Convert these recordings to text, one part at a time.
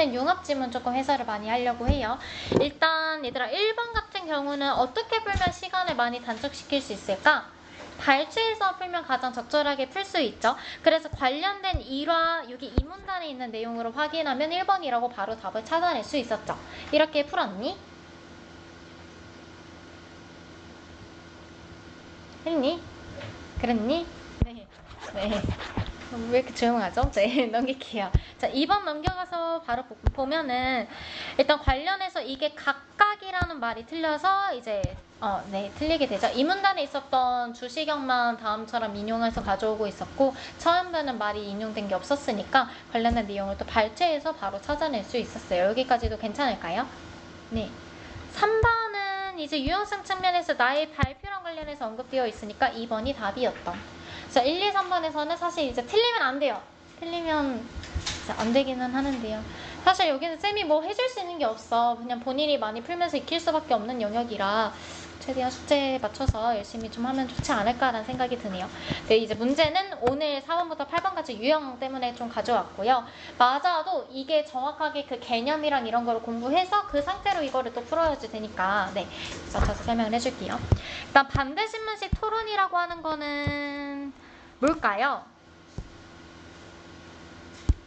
이번엔 융합지문 조금 해설을 많이 하려고 해요. 일단 얘들아 1번 같은 경우는 어떻게 풀면 시간을 많이 단축시킬 수 있을까? 발췌해서 풀면 가장 적절하게 풀 수 있죠. 그래서 관련된 일화, 여기 이 문단에 있는 내용으로 확인하면 1번이라고 바로 답을 찾아낼 수 있었죠. 이렇게 풀었니? 했니? 그랬니? 네. 네. 왜 이렇게 조용하죠? 네, 넘길게요. 자, 2번 넘겨가서 바로 보면은 일단 관련해서 이게 각각이라는 말이 틀려서 이제 네, 틀리게 되죠. 이 문단에 있었던 주시경만 다음처럼 인용해서 가져오고 있었고 처음에는 말이 인용된 게 없었으니까 관련된 내용을 또 발췌해서 바로 찾아낼 수 있었어요. 여기까지도 괜찮을까요? 네. 3번은 이제 유형성 측면에서 나의 발표랑 관련해서 언급되어 있으니까 2번이 답이었던. 자, 1, 2, 3번에서는 사실 이제 틀리면 안 돼요. 틀리면 안 되기는 하는데요. 사실 여기는 쌤이 뭐 해줄 수 있는 게 없어. 그냥 본인이 많이 풀면서 익힐 수밖에 없는 영역이라 최대한 숙제에 맞춰서 열심히 좀 하면 좋지 않을까라는 생각이 드네요. 네, 이제 문제는 오늘 4번부터 8번까지 유형 때문에 좀 가져왔고요. 맞아도 이게 정확하게 그 개념이랑 이런 거를 공부해서 그 상태로 이거를 또 풀어야지 되니까 네, 맞춰서 설명을 해줄게요. 일단 반대신문식 토론이라고 하는 거는 뭘까요?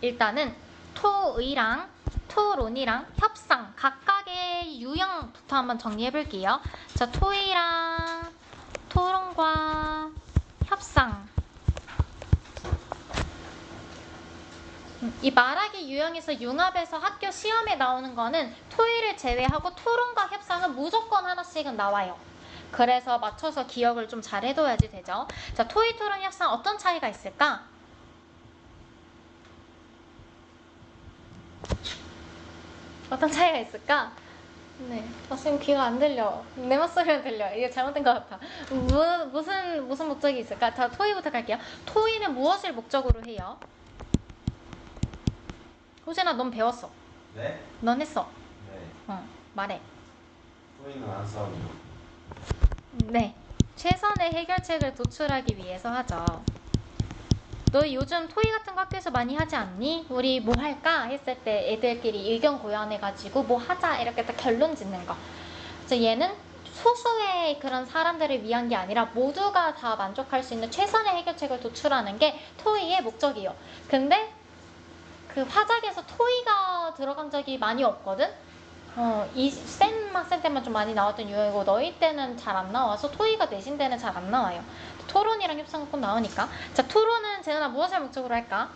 일단은 토의랑 토론이랑 협상 각각의 유형부터 한번 정리해 볼게요. 자, 토의랑 토론과 협상. 이 말하기 유형에서 융합에서 학교 시험에 나오는 거는 토의를 제외하고 토론과 협상은 무조건 하나씩은 나와요. 그래서 맞춰서 기억을 좀 잘 해둬야지 되죠. 자, 토의, 토론, 협상 어떤 차이가 있을까? 어떤 차이가 있을까? 네, 선생님 귀가 안 들려. 내 목소리는 들려. 이게 잘못된 것 같아. 무슨 목적이 있을까? 자, 토의부터 갈게요. 토의는 무엇을 목적으로 해요? 호진아, 넌 배웠어. 네? 넌 했어. 네. 말해. 토의는 안 싸우죠. 네, 최선의 해결책을 도출하기 위해서 하죠. 너 요즘 토의 같은 거 학교에서 많이 하지 않니? 우리 뭐 할까? 했을 때 애들끼리 의견 고연해가지고 뭐 하자 이렇게 딱 결론 짓는 거. 그래서 얘는 소수의 그런 사람들을 위한 게 아니라 모두가 다 만족할 수 있는 최선의 해결책을 도출하는 게 토의의 목적이에요. 근데 그 화작에서 토의가 들어간 적이 많이 없거든? 이 쌤 학생 때만 좀 많이 나왔던 유형이고 너희 때는 잘 안 나와서 토의가 내신 때는 잘 안 나와요. 토론이랑 협상은 꼭 나오니까. 자, 토론은 재현아 무엇을 목적으로 할까?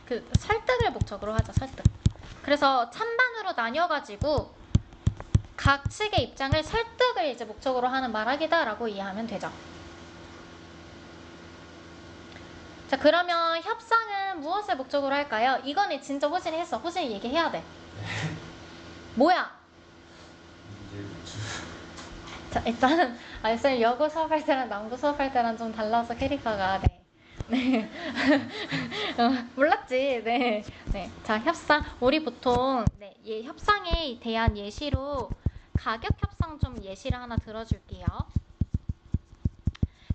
그 설득을 목적으로 하자. 설득. 그래서 찬반으로 나뉘어가지고 각 측의 입장을 설득을 이제 목적으로 하는 말하기다라고 이해하면 되죠. 자, 그러면 협상은 무엇을 목적으로 할까요? 이거는 진짜 호진이 했어. 호진이 얘기해야 돼. 뭐야? 자, 일단은 쌤 여고 수업할 때랑 남고 수업할 때랑 좀 달라서 캐릭터가 네. 몰랐지. 네. 네. 자, 협상. 우리 보통 협상에 대한 예시로 가격 협상 좀 예시를 하나 들어줄게요.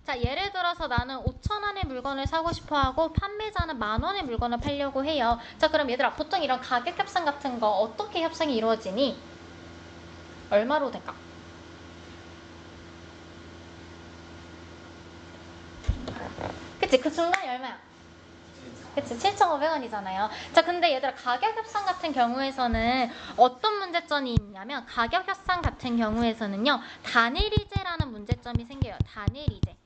자, 예를 들어서 나는 5,000원의 물건을 사고 싶어 하고 판매자는 10,000원의 물건을 팔려고 해요. 자, 그럼 얘들아, 보통 이런 가격 협상 같은 거 어떻게 협상이 이루어지니? 얼마로 될까? 그치, 그 중간이 얼마야? 그치, 7,500원이잖아요. 자, 근데 얘들아, 가격 협상 같은 경우에서는 어떤 문제점이 있냐면 가격 협상 같은 경우에서는요, 단일이제라는 문제점이 생겨요. 단일이제.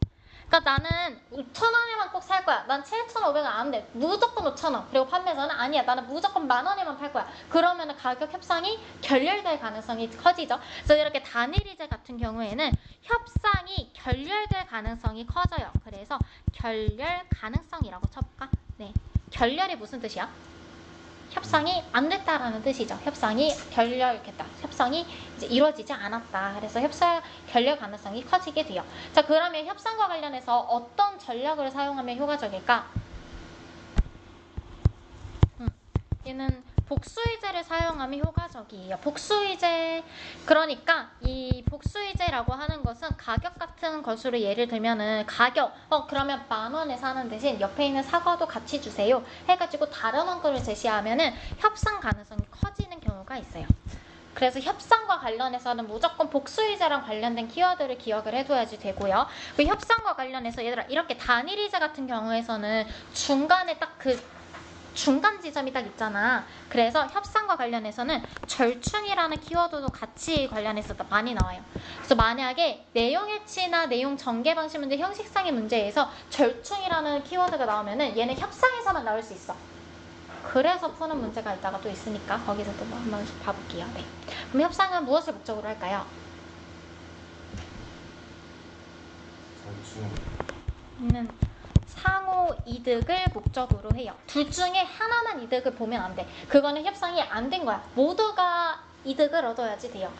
그러니까 나는 5,000원에만 꼭 살 거야. 난 7,500원 안 돼. 무조건 5,000원. 그리고 판매자는 아니야. 나는 무조건 10,000원에만 팔 거야. 그러면 가격 협상이 결렬될 가능성이 커지죠. 그래서 이렇게 단일이제 같은 경우에는 협상이 결렬될 가능성이 커져요. 그래서 결렬 가능성이라고 쳐볼까? 네. 결렬이 무슨 뜻이야? 협상이 안 됐다라는 뜻이죠. 협상이 결렬됐다. 협상이 이제 이루어지지 않았다. 그래서 협상 결렬 가능성이 커지게 돼요. 자, 그러면 협상과 관련해서 어떤 전략을 사용하면 효과적일까? 얘는 복수의제를 사용하면 효과적이에요. 복수의제, 그러니까 이 복수의제라고 하는 것은 가격 같은 것으로 예를 들면은 가격, 그러면 10,000원에 사는 대신 옆에 있는 사과도 같이 주세요 해가지고 다른 원가를 제시하면은 협상 가능성이 커지는 경우가 있어요. 그래서 협상과 관련해서는 무조건 복수의제랑 관련된 키워드를 기억을 해둬야지 되고요. 그 협상과 관련해서 얘들아 이렇게 단일의제 같은 경우에서는 중간에 딱 그 중간 지점이 딱 있잖아. 그래서 협상과 관련해서는 절충이라는 키워드도 같이 관련해서 많이 나와요. 그래서 만약에 내용 해치나 내용 전개 방식 문제, 형식상의 문제에서 절충이라는 키워드가 나오면은 얘는 협상에서만 나올 수 있어. 그래서 푸는 문제가 있다가 또 있으니까 거기서 또 한번 봐볼게요. 네. 그럼 협상은 무엇을 목적으로 할까요? 는 상호 이득을 목적으로 해요. 둘 중에 하나만 이득을 보면 안 돼. 그거는 협상이 안 된 거야. 모두가 이득을 얻어야지 돼요.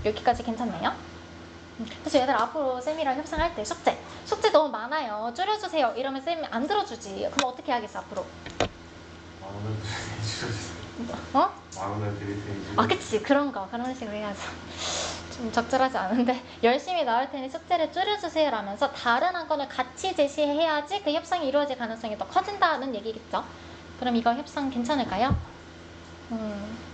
여기까지 괜찮나요? 그래서 얘들 앞으로 쌤이랑 협상할 때 숙제 너무 많아요. 줄여주세요. 이러면 쌤이 안 들어주지. 그럼 어떻게 하겠어 앞으로? 10,000원을 줄여주세요. 어? 10,000원을 드리세요. 아 그치 그런 식으로 해야죠. 좀 적절하지 않은데 열심히 나올 테니 숙제를 줄여주세요 라면서 다른 한 건을 같이 제시해야지 그 협상이 이루어질 가능성이 더 커진다는 얘기겠죠. 그럼 이거 협상 괜찮을까요?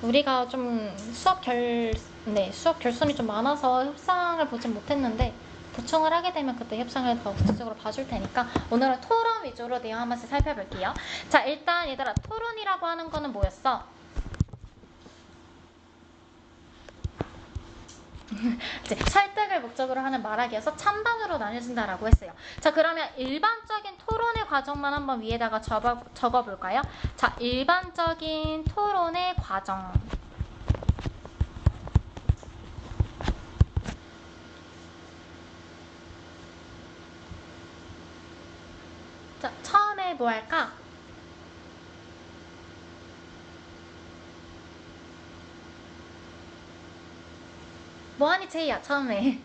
우리가 좀 수업 결손이 좀 많아서 협상을 보진 못했는데 보충을 하게 되면 그때 협상을 더 구체적으로 봐줄 테니까 오늘은 토론 위주로 내용 한 번씩 살펴볼게요. 자 일단 얘들아 토론이라고 하는 거는 뭐였어? 이제 설득을 목적으로 하는 말하기여서 찬반으로 나뉘어진다라고 했어요. 자 그러면 일반적인 토론의 과정만 한번 위에다가 적어볼까요? 자 일반적인 토론의 과정. 자 처음에 뭐 할까? 뭐하니 제이야 처음에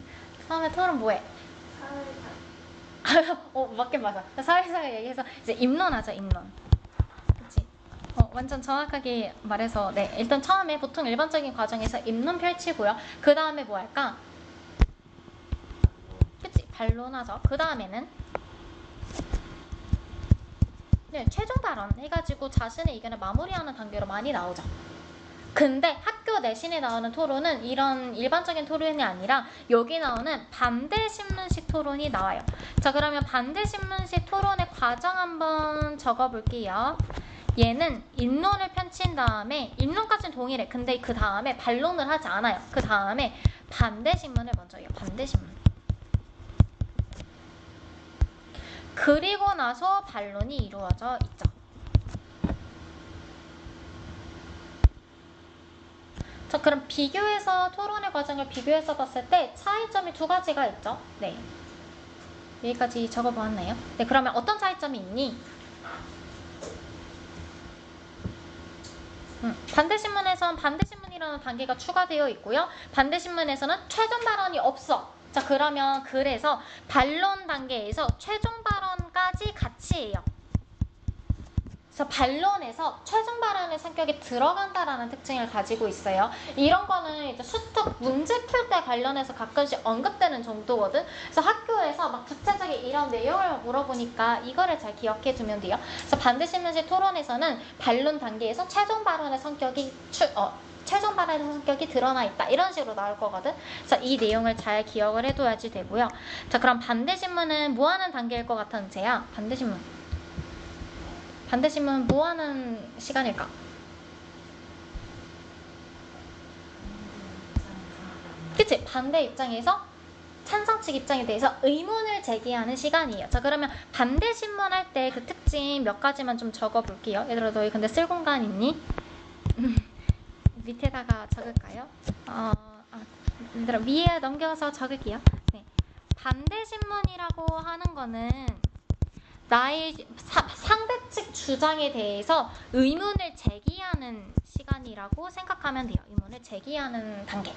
토론 뭐해? 맞긴 맞아. 사회사가 얘기해서 이제 입론하자 입론. 그치? 완전 정확하게 말해서 네 일단 처음에 보통 일반적인 과정에서 입론 펼치고요. 그 다음에 뭐 할까? 그치? 반론하죠. 그 다음에는 네 최종 발언 해가지고 자신의 의견을 마무리하는 단계로 많이 나오죠. 근데 학교 내신에 나오는 토론은 이런 일반적인 토론이 아니라 여기 나오는 반대신문식 토론이 나와요. 자 그러면 반대신문식 토론의 과정 한번 적어볼게요. 얘는 입론을 펼친 다음에 입론까지는 동일해. 근데 그 다음에 반론을 하지 않아요. 그 다음에 반대신문을 먼저 해요. 반대신문. 그리고 나서 반론이 이루어져 있죠. 자 그럼 토론의 과정을 비교해서 봤을 때 차이점이 두 가지가 있죠. 네 여기까지 적어보았나요? 네 그러면 어떤 차이점이 있니? 반대신문에선 반대신문이라는 단계가 추가되어 있고요. 반대신문에서는 최종 발언이 없어. 자 그러면 그래서 반론 단계에서 최종 발언까지 같이 해요. 그래서 반론에서 최종 발언의 성격이 들어간다라는 특징을 가지고 있어요. 이런 거는 이제 수특 문제 풀 때 관련해서 가끔씩 언급되는 정도거든. 그래서 학교에서 막 구체적인 이런 내용을 물어보니까 이거를 잘 기억해 두면 돼요. 그래서 반대신문식 토론에서는 반론 단계에서 최종 발언의 성격이 드러나 있다. 이런 식으로 나올 거거든. 그래서 이 내용을 잘 기억을 해둬야지 되고요. 자 그럼 반대신문은 뭐 하는 단계일 것 같아, 은채야? 반대신문은 뭐 하는 시간일까? 그치? 반대 입장에서 찬성 측 입장에 대해서 의문을 제기하는 시간이에요. 자 그러면 반대신문 할 때 그 특징 몇 가지만 좀 적어볼게요. 얘들아 너희 근데 쓸 공간 있니? 밑에다가 적을까요? 얘들아 위에 넘겨서 적을게요. 네. 반대신문이라고 하는 거는 나의 상대 측 주장에 대해서 의문을 제기하는 시간이라고 생각하면 돼요. 의문을 제기하는 단계.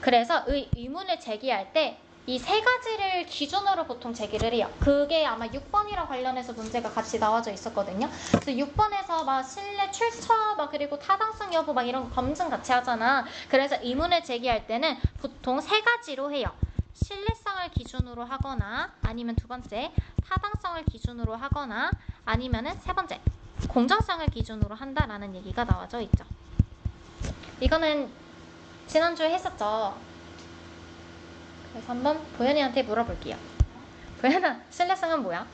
그래서 의문을 제기할 때 이 세 가지를 기준으로 보통 제기를 해요. 그게 아마 6번이랑 관련해서 문제가 같이 나와져 있었거든요. 그래서 6번에서 막 실내 출처 막 그리고 타당성 여부 막 이런 거 검증 같이 하잖아. 그래서 의문을 제기할 때는 보통 세 가지로 해요. 신뢰성을 기준으로 하거나 아니면 두 번째 타당성을 기준으로 하거나 아니면은 세 번째 공정성을 기준으로 한다라는 얘기가 나와져 있죠. 이거는 지난주에 했었죠. 그래서 한번 보현이한테 물어볼게요. 보현아, 신뢰성은 뭐야?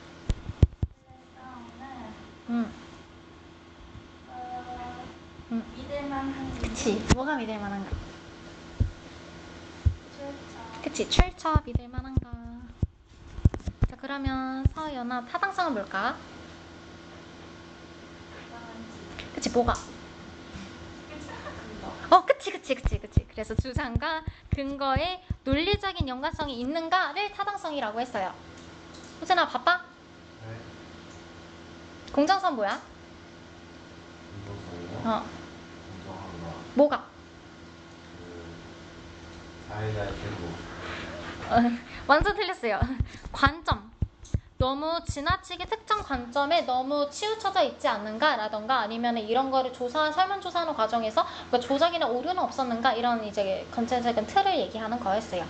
믿을만한 그치, 뭐가 믿을만한가? 출처, 그치, 출처 믿을만한가? 자, 그러면 서연아, 타당성은 뭘까? 그치, 뭐가? 그치. 그래서 주장과 근거에 논리적인 연관성이 있는가를 타당성이라고 했어요. 호진아, 바빠? 네. 공정성 뭐야? 공정성이요? 어, 공정한가? 뭐가? 사회자의 태도. 완전 틀렸어요. 관점. 너무 지나치게 특정 관점에 너무 치우쳐져 있지 않는가라던가 아니면 이런 거를 설문조사하는 과정에서 조작이나 오류는 없었는가 이런 이제 전체적인 틀을 얘기하는 거였어요.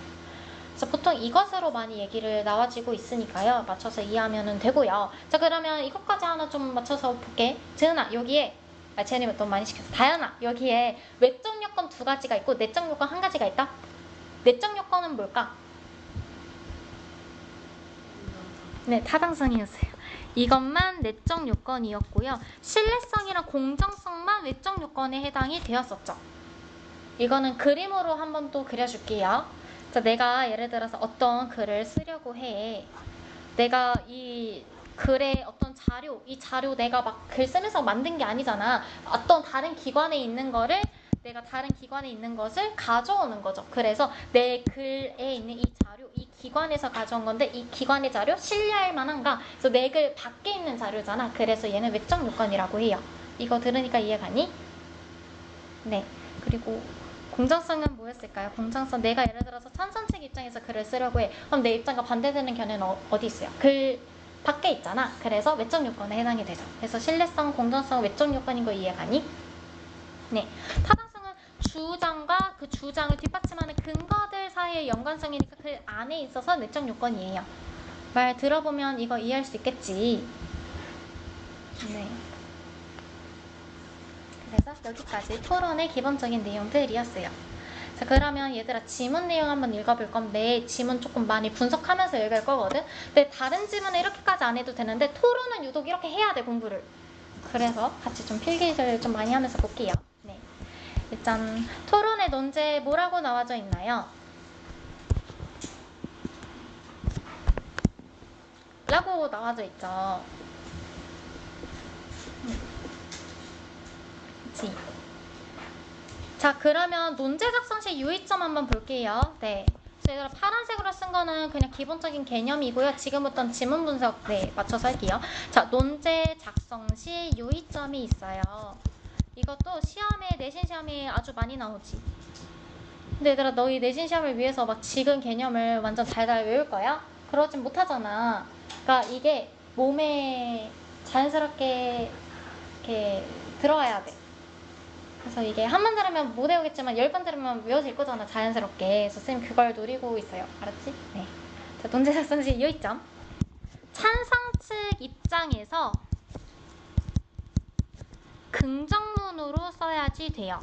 그래서 보통 이것으로 많이 얘기를 나와지고 있으니까요. 맞춰서 이해하면 되고요. 자, 그러면 이것까지 하나 좀 맞춰서 볼게. 재은아, 여기에 재은이 너무 많이 시켰어. 다현아, 여기에 외적 요건 두 가지가 있고 내적 요건 한 가지가 있다. 내적 요건은 뭘까? 네, 타당성이었어요. 이것만 내적 요건이었고요. 신뢰성이랑 공정성만 외적 요건에 해당이 되었었죠. 이거는 그림으로 한번 또 그려줄게요. 자, 내가 예를 들어서 어떤 글을 쓰려고 해. 내가 이 글의 어떤 자료, 이 자료 내가 막 글 쓰면서 만든 게 아니잖아. 어떤 다른 기관에 있는 거를 내가 다른 기관에 있는 것을 가져오는 거죠. 그래서 내 글에 있는 이 자료, 이 기관에서 가져온 건데 이 기관의 자료 신뢰할 만한가? 그래서 내 글 밖에 있는 자료잖아. 그래서 얘는 외적 요건이라고 해요. 이거 들으니까 이해가니? 네. 그리고 공정성은 뭐였을까요? 공정성. 내가 예를 들어서 찬성 측 입장에서 글을 쓰려고 해. 그럼 내 입장과 반대되는 견해는 어디 있어요? 글 밖에 있잖아. 그래서 외적 요건에 해당이 되죠. 그래서 신뢰성, 공정성, 외적 요건인 거 이해가니? 네. 타당성은 주장과 그 주장을 뒷받침하는 근거들 사이의 연관성이니까 그 안에 있어서 내적 요건이에요. 말 들어보면 이거 이해할 수 있겠지. 네. 그래서 여기까지 토론의 기본적인 내용들이었어요. 자, 그러면 얘들아 지문 내용 한번 읽어볼 건데 지문 조금 많이 분석하면서 읽을 거거든. 근데 다른 지문은 이렇게까지 안 해도 되는데 토론은 유독 이렇게 해야 돼, 공부를. 그래서 같이 좀 필기를 좀 많이 하면서 볼게요. 네. 일단 토론의 논제 뭐라고 나와져 있나요? 라고 나와져 있죠. 그치. 자, 그러면 논제 작성 시 유의점 한번 볼게요. 네. 얘들아 파란색으로 쓴 거는 그냥 기본적인 개념이고요. 지금부터는 지문 분석 맞춰서 할게요. 자, 논제 작성 시 유의점이 있어요. 이것도 시험에 내신 시험에 아주 많이 나오지. 근데 얘들아 너희 내신 시험을 위해서 막 지금 개념을 완전 달달 외울 거야? 그러진 못하잖아. 그러니까 이게 몸에 자연스럽게 이렇게 들어와야 돼. 그래서 이게 한 번 들으면 못 외우겠지만 10번 들으면 외워질 거잖아, 자연스럽게. 그래서 쌤 그걸 노리고 있어요. 알았지? 네. 자, 논제 작성 시 유의점. 찬성 측 입장에서 긍정문으로 써야지 돼요.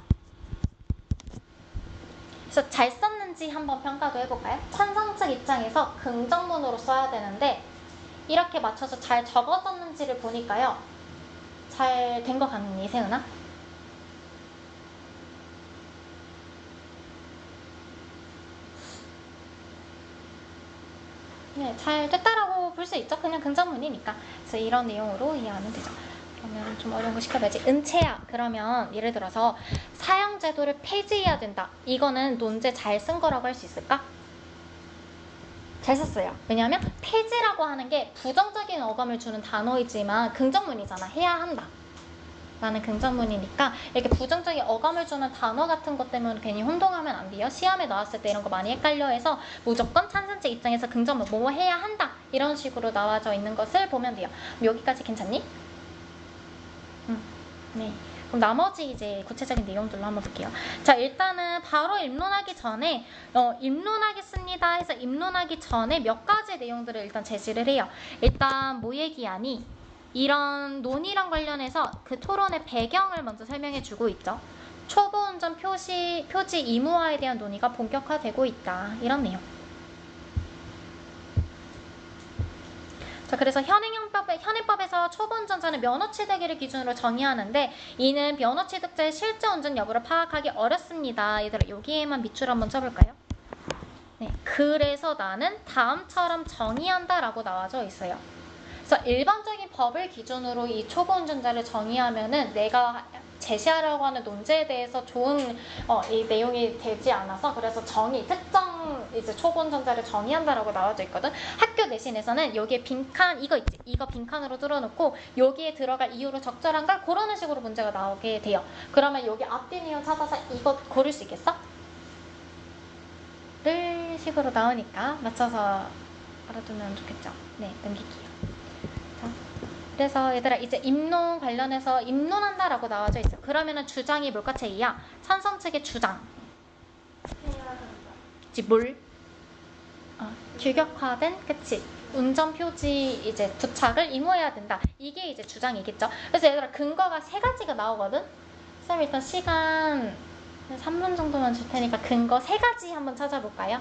그래서 잘 썼는지 한번 평가도 해볼까요? 찬성 측 입장에서 긍정문으로 써야 되는데 이렇게 맞춰서 잘 적어졌는지를 보니까요. 잘 된 거 같니, 세은아? 네, 잘 됐다라고 볼 수 있죠. 그냥 긍정문이니까. 그래서 이런 내용으로 이해하면 되죠. 그러면 좀 어려운 거 시켜봐야지. 은채야, 그러면 예를 들어서 사형제도를 폐지해야 된다. 이거는 논제 잘 쓴 거라고 할 수 있을까? 잘 썼어요. 왜냐하면 폐지라고 하는 게 부정적인 어감을 주는 단어이지만 긍정문이잖아. 해야 한다. 라는 긍정문이니까 이렇게 부정적인 어감을 주는 단어 같은 것 때문에 괜히 혼동하면 안 돼요. 시험에 나왔을 때 이런 거 많이 헷갈려 해서 무조건 찬성측 입장에서 긍정문 뭐뭐 해야 한다 이런 식으로 나와져 있는 것을 보면 돼요. 여기까지 괜찮니? 네. 그럼 나머지 이제 구체적인 내용들로 한번 볼게요. 자, 일단은 바로 입론하기 전에 입론하겠습니다 해서 입론하기 전에 몇 가지 내용들을 일단 제시를 해요. 일단 뭐 얘기하니? 이런 논의랑 관련해서 그 토론의 배경을 먼저 설명해 주고 있죠. 초보 운전 표지 의무화에 대한 논의가 본격화되고 있다. 이런 내용. 자, 그래서 현행법에서 초보 운전자는 면허 취득일을 기준으로 정의하는데 이는 면허 취득자의 실제 운전 여부를 파악하기 어렵습니다. 얘들아, 여기에만 밑줄 한번 쳐볼까요? 네, 그래서 나는 다음처럼 정의한다라고 나와져 있어요. 그래서 일반적인 법을 기준으로 이 초보 운전자를 정의하면은 내가 제시하려고 하는 논제에 대해서 좋은 이 내용이 되지 않아서 그래서 특정 이제 초보 운전자를 정의한다라고 나와져 있거든. 학교 내신에서는 여기에 빈칸 이거 있지, 이거 빈칸으로 뚫어놓고 여기에 들어갈 이유로 적절한 걸 고르는 식으로 문제가 나오게 돼요. 그러면 여기 앞뒤 내용 찾아서 이거 고를 수 있겠어? 를 식으로 나오니까 맞춰서 알아두면 좋겠죠. 네, 넘길게요. 그래서 얘들아 이제 입론 관련해서 입론한다라고 나와져 있어. 그러면은 주장이 뭘까 제이야? 찬성 측의 주장. 뭘? 규격화된 그치? 운전 표지 이제 부착을 의무해야 된다. 이게 이제 주장이겠죠. 그래서 얘들아 근거가 세 가지가 나오거든. 쌤 일단 시간 3분 정도만 줄 테니까 근거 세 가지 한번 찾아볼까요?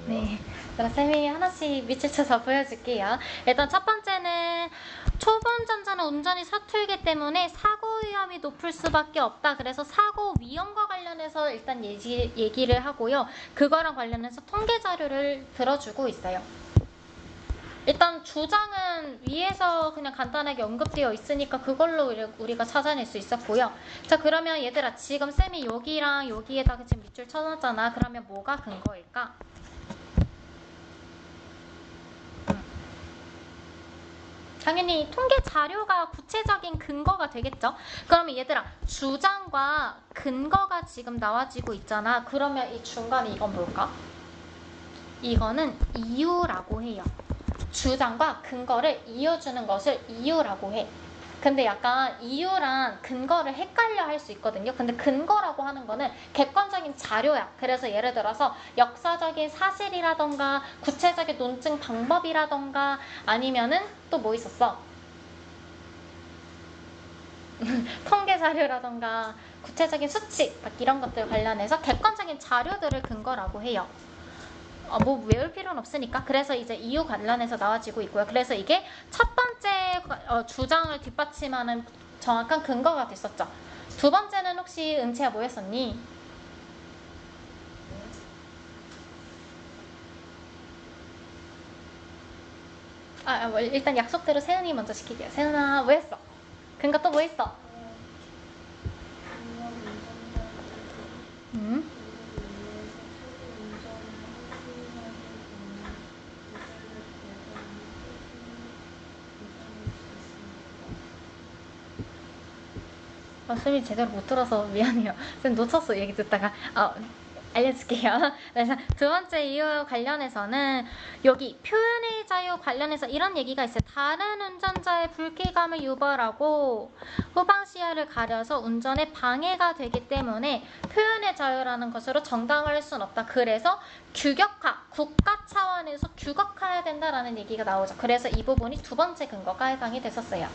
네. 그럼 쌤이 하나씩 밑줄 쳐서 보여줄게요. 일단 첫 번째는 초보 운전자는 운전이 서툴기 때문에 사고 위험이 높을 수밖에 없다. 그래서 사고 위험과 관련해서 일단 얘기를 하고요. 그거랑 관련해서 통계 자료를 들어주고 있어요. 일단 주장은 위에서 그냥 간단하게 언급되어 있으니까 그걸로 우리가 찾아낼 수 있었고요. 자, 그러면 얘들아 지금 쌤이 여기랑 여기에다가 지금 밑줄 쳐놨잖아. 그러면 뭐가 근거일까? 당연히 통계 자료가 구체적인 근거가 되겠죠. 그러면 얘들아 주장과 근거가 지금 나와지고 있잖아. 그러면 이 중간에 이건 뭘까? 이거는 이유라고 해요. 주장과 근거를 이어주는 것을 이유라고 해. 근데 약간 이유랑 근거를 헷갈려 할 수 있거든요. 근데 근거라고 하는 거는 객관적인 자료야. 그래서 예를 들어서 역사적인 사실이라던가 구체적인 논증 방법이라던가 아니면은 또 뭐 있었어? 통계 자료라던가 구체적인 수치 막 이런 것들 관련해서 객관적인 자료들을 근거라고 해요. 뭐 외울 필요는 없으니까. 그래서 이제 이유 관련해서 나와지고 있고요. 그래서 이게 첫 번째 주장을 뒷받침하는 정확한 근거가 됐었죠. 두 번째는 혹시 은채야 뭐였었니? 일단 약속대로 세은이 먼저 시킬게요. 세은아 뭐 했어? 근거 또 뭐 했어? 쌤이 제대로 못 들어서 미안해요. 쌤 놓쳤어 얘기 듣다가. 알려줄게요. 그래서 두 번째 이유 관련해서는 여기 표현의 자유 관련해서 이런 얘기가 있어요. 다른 운전자의 불쾌감을 유발하고 후방 시야를 가려서 운전에 방해가 되기 때문에 표현의 자유라는 것으로 정당화할 수는 없다. 그래서 규격화, 국가 차원에서 규격화해야 된다라는 얘기가 나오죠. 그래서 이 부분이 두 번째 근거가 해당이 됐었어요.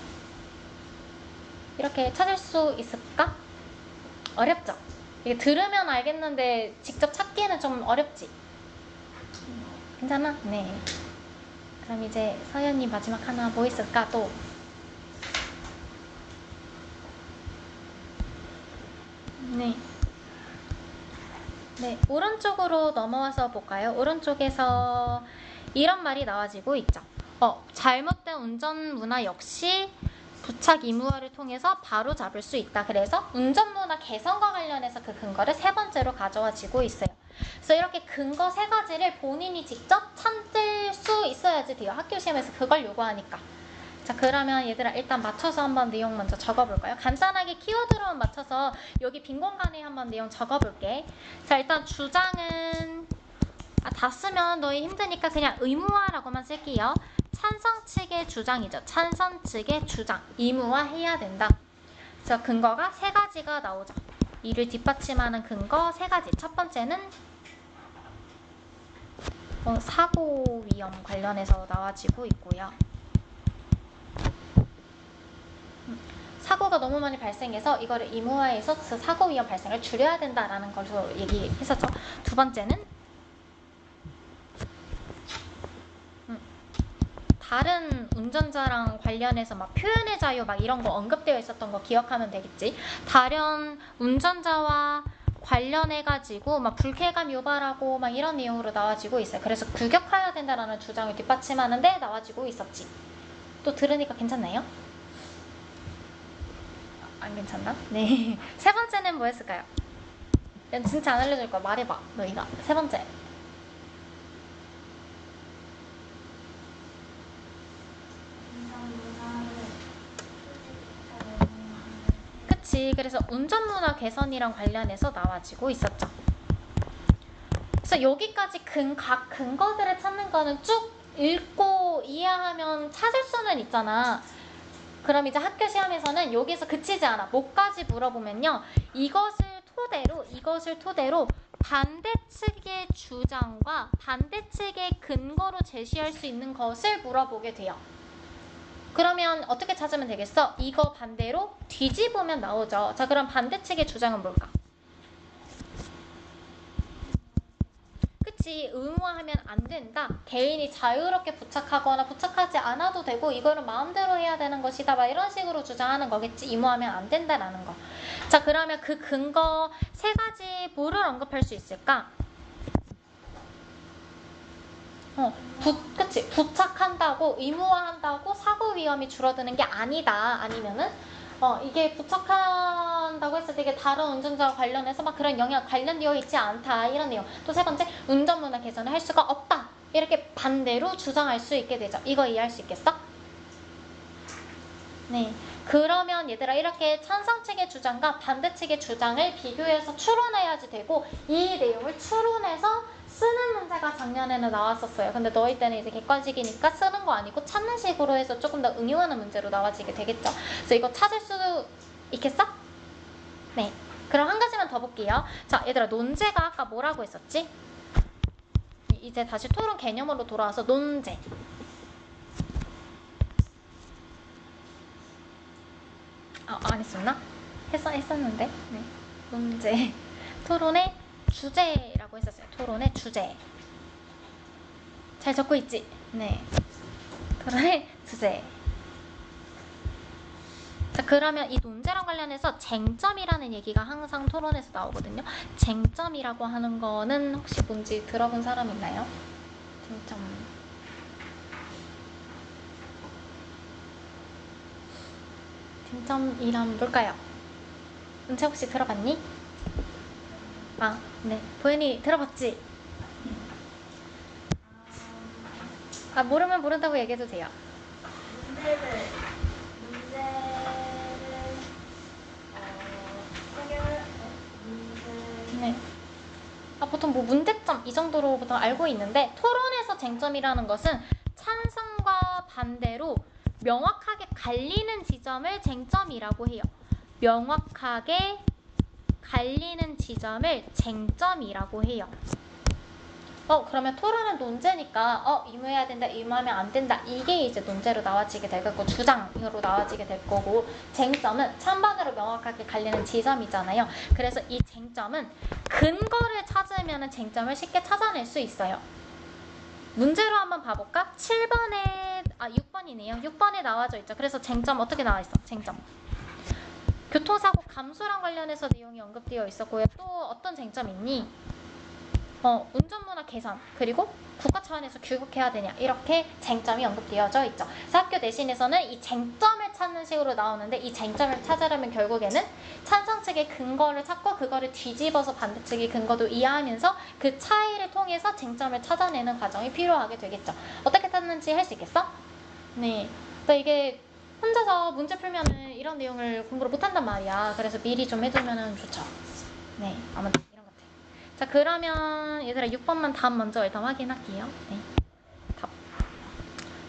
이렇게 찾을 수 있을까? 어렵죠? 이게 들으면 알겠는데 직접 찾기에는 좀 어렵지? 괜찮아? 네. 그럼 이제 서연이 마지막 하나 뭐 있을까 또? 네. 네, 오른쪽으로 넘어와서 볼까요? 오른쪽에서 이런 말이 나와지고 있죠. 잘못된 운전 문화 역시 부착 의무화를 통해서 바로 잡을 수 있다. 그래서 운전문화 개선과 관련해서 그 근거를 세 번째로 가져와지고 있어요. 그래서 이렇게 근거 세 가지를 본인이 직접 찾을 수 있어야지 돼요. 학교 시험에서 그걸 요구하니까. 자, 그러면 얘들아 일단 맞춰서 한번 내용 먼저 적어볼까요? 간단하게 키워드로만 맞춰서 여기 빈 공간에 한번 내용 적어볼게. 자, 일단 주장은 다 쓰면 너희 힘드니까 그냥 의무화라고만 쓸게요. 찬성 측의 주장이죠. 찬성 측의 주장. 의무화해야 된다. 그래서 근거가 세 가지가 나오죠. 이를 뒷받침하는 근거 세 가지. 첫 번째는 사고 위험 관련해서 나와지고 있고요. 사고가 너무 많이 발생해서 이거를 의무화해서 그 사고 위험 발생을 줄여야 된다라는 걸로 얘기했었죠. 두 번째는 다른 운전자랑 관련해서 막 표현의 자유 막 이런 거 언급되어 있었던 거 기억하면 되겠지. 다른 운전자와 관련해가지고 막 불쾌감 유발하고 막 이런 내용으로 나와지고 있어요. 그래서 규격화해야 된다라는 주장을 뒷받침하는데 나와지고 있었지. 또 들으니까 괜찮나요? 안 괜찮나? 네. 세 번째는 뭐였을까요? 진짜 안 알려줄 거야. 말해봐. 너희가. 세 번째. 그치. 그래서 운전문화 개선이랑 관련해서 나와지고 있었죠. 그래서 여기까지 각 근거들을 찾는 거는 쭉 읽고 이해하면 찾을 수는 있잖아. 그럼 이제 학교 시험에서는 여기서 그치지 않아. 뭐까지 물어보면요. 이것을 토대로 반대 측의 주장과 반대 측의 근거로 제시할 수 있는 것을 물어보게 돼요. 그러면 어떻게 찾으면 되겠어? 이거 반대로 뒤집으면 나오죠. 자, 그럼 반대 측의 주장은 뭘까? 그치, 의무화하면 안 된다. 개인이 자유롭게 부착하거나 부착하지 않아도 되고 이거는 마음대로 해야 되는 것이다. 막 이런 식으로 주장하는 거겠지. 의무화하면 안 된다라는 거. 자, 그러면 그 근거 세 가지 뭐를 언급할 수 있을까? 그치. 부착한다고, 의무화한다고 사고 위험이 줄어드는 게 아니다. 아니면은, 이게 부착한다고 했을 때 이게 다른 운전자와 관련해서 막 그런 영향 관련되어 있지 않다. 이런 내용. 또 세 번째, 운전문화 개선을 할 수가 없다. 이렇게 반대로 주장할 수 있게 되죠. 이거 이해할 수 있겠어? 네. 그러면 얘들아 이렇게 찬성 측의 주장과 반대 측의 주장을 비교해서 추론해야지 되고 이 내용을 추론해서 쓰는 문제가 작년에는 나왔었어요. 근데 너희 때는 이제 객관식이니까 쓰는 거 아니고 찾는 식으로 해서 조금 더 응용하는 문제로 나와지게 되겠죠. 그래서 이거 찾을 수 있겠어? 네. 그럼 한 가지만 더 볼게요. 자, 얘들아 논제가 아까 뭐라고 했었지? 이제 다시 토론 개념으로 돌아와서 논제. 안 했었나? 했었는데. 네. 논제. 토론의 주제라고 했었어요. 토론의 주제. 잘 적고 있지? 네. 토론의 주제. 자, 그러면 이 논제랑 관련해서 쟁점이라는 얘기가 항상 토론에서 나오거든요. 쟁점이라고 하는 거는 혹시 뭔지 들어본 사람 있나요? 쟁점. 쟁점이란 뭘까요? 은채 혹시 들어봤니? 네. 보현이 들어봤지? 모르면 모른다고 얘기해도 돼요. 네. 보통 뭐 문제점 이 정도로 보통 알고 있는데 토론에서 쟁점이라는 것은 찬성과 반대로 명확하게 갈리는 지점을 쟁점이라고 해요. 명확하게 갈리는 지점을 쟁점이라고 해요. 그러면 토론은 논제니까 의무해야 된다, 의무하면 안 된다. 이게 이제 논제로 나와지게 될 거고 주장으로 나와지게 될 거고 쟁점은 찬반으로 명확하게 갈리는 지점이잖아요. 그래서 이 쟁점은 근거를 찾으면 쟁점을 쉽게 찾아낼 수 있어요. 문제로 한번 봐볼까? 6번이네요. 6번에 나와져 있죠. 그래서 쟁점 어떻게 나와 있어? 쟁점. 교통사고 감소랑 관련해서 내용이 언급되어 있었고요. 또 어떤 쟁점이 있니? 운전문화 개선 그리고 국가 차원에서 규격해야 되냐 이렇게 쟁점이 언급되어져 있죠. 그래서 학교 내신에서는 이 쟁점을 찾는 식으로 나오는데 이 쟁점을 찾으려면 결국에는 찬성 측의 근거를 찾고 그거를 뒤집어서 반대 측의 근거도 이해하면서 그 차이를 통해서 쟁점을 찾아내는 과정이 필요하게 되겠죠. 어떻게 찾는지 할 수 있겠어? 네. 근데 이게 혼자서 문제 풀면은 이런 내용을 공부를 못한단 말이야. 그래서 미리 좀 해두면은 좋죠. 네, 아무튼 이런 것들. 자, 그러면 얘들아 6번만 답 먼저 일단 확인할게요. 네, 답.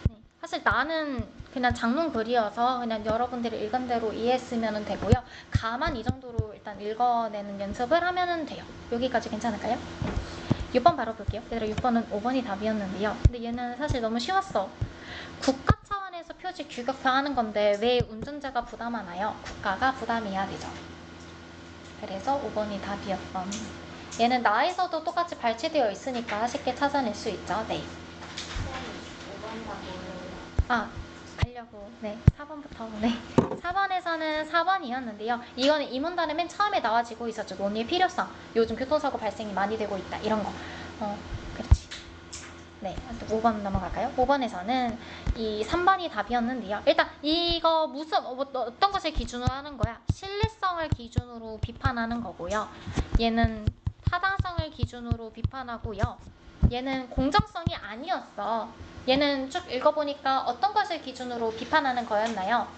네, 사실 나는 그냥 장문 글이어서 그냥 여러분들이 읽은 대로 이해했으면 되고요. 가만 이 정도로 일단 읽어내는 연습을 하면 돼요. 여기까지 괜찮을까요? 6번 바로 볼게요. 얘들아 6번은 5번이 답이었는데요. 근데 얘는 사실 너무 쉬웠어. 국가 차원에서 표지 규격화하는 건데 왜 운전자가 부담하나요? 국가가 부담해야 되죠. 그래서 5번이 답이었던. 얘는 나에서도 똑같이 발치되어 있으니까 쉽게 찾아낼 수 있죠. 네. 아, 가려고. 네, 4번부터. 네. 4번에서는 4번이었는데요. 이거는 이문단의 맨 처음에 나와지고 있었죠. 논의의 필요성. 요즘 교통사고 발생이 많이 되고 있다. 이런 거. 그렇지. 네, 5번 넘어갈까요? 5번에서는 이 3번이 답이었는데요. 일단 이거 무슨 어떤 것을 기준으로 하는 거야? 신뢰성을 기준으로 비판하는 거고요. 얘는 타당성을 기준으로 비판하고요. 얘는 공정성이 아니었어. 얘는 쭉 읽어보니까 어떤 것을 기준으로 비판하는 거였나요?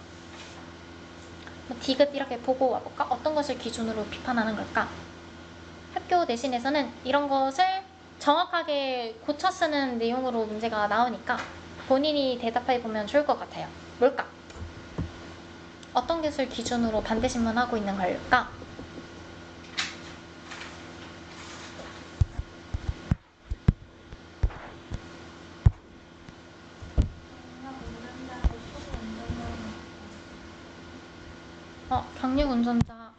디귿 이렇게 보고 와볼까? 어떤 것을 기준으로 비판하는 걸까? 학교 내신에서는 이런 것을 정확하게 고쳐 쓰는 내용으로 문제가 나오니까 본인이 대답해보면 좋을 것 같아요. 뭘까? 어떤 것을 기준으로 반대신문하고 있는 걸까? 경력 운전자.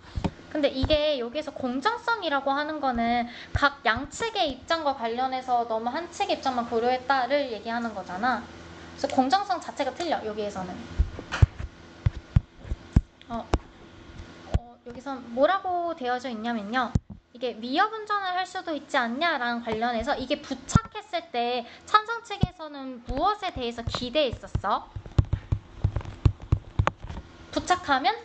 근데 이게 여기서 공정성이라고 하는 거는 각 양측의 입장과 관련해서 너무 한 측의 입장만 고려했다를 얘기하는 거잖아. 그래서 공정성 자체가 틀려, 여기에서는. 여기서 뭐라고 되어져 있냐면요. 이게 위협 운전을 할 수도 있지 않냐랑 관련해서 이게 부착했을 때 찬성 측에서는 무엇에 대해서 기대했었어? 부착하면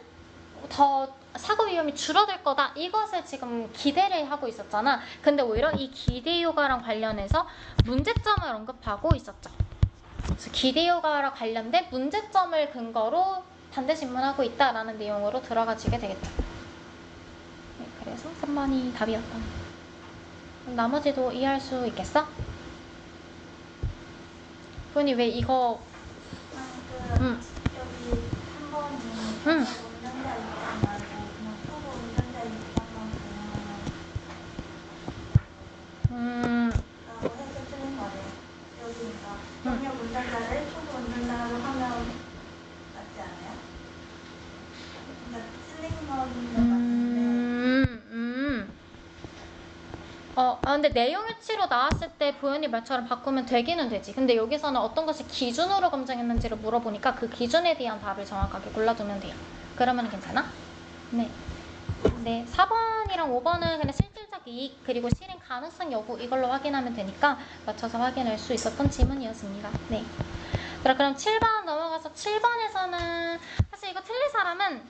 더 사고 위험이 줄어들 거다. 이것을 지금 기대를 하고 있었잖아. 근데 오히려 이 기대 효과랑 관련해서 문제점을 언급하고 있었죠. 그래서 기대 효과와 관련된 문제점을 근거로 반대 신문하고 있다라는 내용으로 들어가지게 되겠다. 네, 그래서 3번이 답이었다. 나머지도 이해할 수 있겠어? 부모님 왜 이거 여기 3번이 운전자 입장 말고 그냥 초보 운전자 입장만 보면 라고 해서 틀린 거예요. 여기니까 경력 운전자를 초보 운전자라고 하면 맞지 않아요? 그러니까 틀린 거는 맞는데 근데 내용 일치로 나왔을 때 보현이 말처럼 바꾸면 되기는 되지. 근데 여기서는 어떤 것을 기준으로 검증했는지를 물어보니까 그 기준에 대한 답을 정확하게 골라두면 돼요. 그러면 괜찮아? 네. 네, 4번이랑 5번은 그냥 실질적 이익 그리고 실행 가능성 여부 이걸로 확인하면 되니까 맞춰서 확인할 수 있었던 지문이었습니다. 네. 그럼 7번 넘어가서 7번에서는 사실 이거 틀린 사람은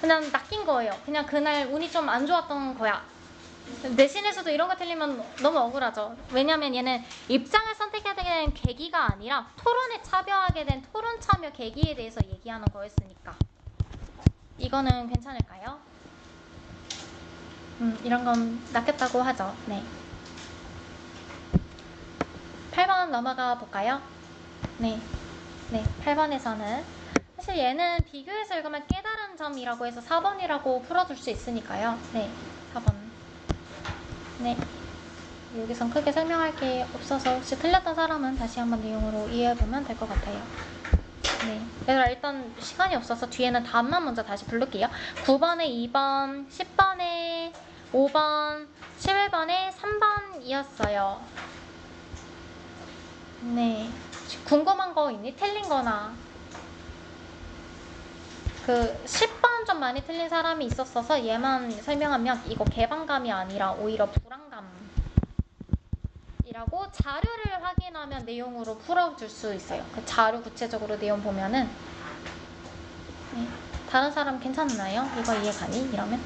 그냥 낚인 거예요. 그냥 그날 운이 좀 안 좋았던 거야. 내신에서도 이런 거 틀리면 너무 억울하죠. 왜냐면 얘는 입장을 선택하게 된 계기가 아니라 토론에 참여하게 된 토론 참여 계기에 대해서 얘기하는 거였으니까 이거는 괜찮을까요? 이런 건 낚였다고 하죠. 네. 8번 넘어가 볼까요? 네. 네, 8번에서는 사실 얘는 비교해서 읽으면 깨달은 점이라고 해서 4번이라고 풀어줄 수 있으니까요. 네, 4번. 네, 여기선 크게 설명할 게 없어서 혹시 틀렸던 사람은 다시 한번 내용으로 이해해보면 될 것 같아요. 네, 얘들아 일단 시간이 없어서 뒤에는 답만 먼저 다시 부를게요. 9번에 2번, 10번에 5번, 11번에 3번이었어요. 네, 궁금한 거 있니? 틀린 거나. 그 10번 좀 많이 틀린 사람이 있었어서 얘만 설명하면 이거 개방감이 아니라 오히려 불안감이라고 자료를 확인하면 내용으로 풀어줄 수 있어요. 그 자료 구체적으로 내용 보면은 네. 다른 사람 괜찮나요? 이거 이해 가니? 이러면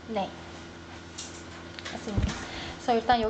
네, 됐습니다. 그래서 일단 여기